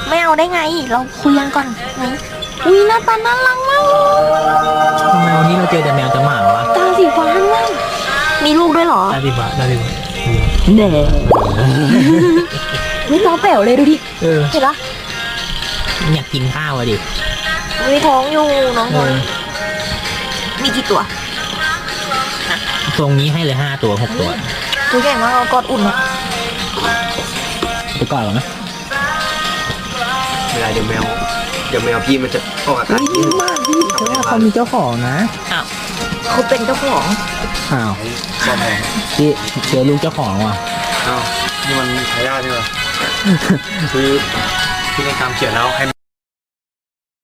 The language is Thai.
ไม่เอาได้ไง เราคุยกันก่อนไหนอุ้ยหน้าตาน่ารักมาก ทำไมวันนี้เราเจอแต่แมวแต่หมาวะ ตาสีฟ้าข้างล่างมีลูกด้วยเหรอ ได้ดีกว่าได้ดีกว่า เน่ไม่ตาแป๋วเลยดูดิ เออ เห็นปะ อยากกินข้าวอะดิ มีท้องอยู่น้อง เออ มีกี่ตัว ทรงนี้ให้เลย5 ตัว 6 ตัว ตัวใหญ่มากเรากอดอุ่นอะ ไปก่อนหรอไหม เวลาเดี๋ยวแมวพี่มันจะออกอาการ ดีมากพี่เพราะว่าเขามีเจ้าของนะ อ้าวเขาเป็นเจ้าของ อ้าว ซ่อมแพง พี่เจอลูกเจ้าของว่ะ อ้าวนี่มันทายาทใช่ไหมคือพี่ในตามเขียนแล้วให้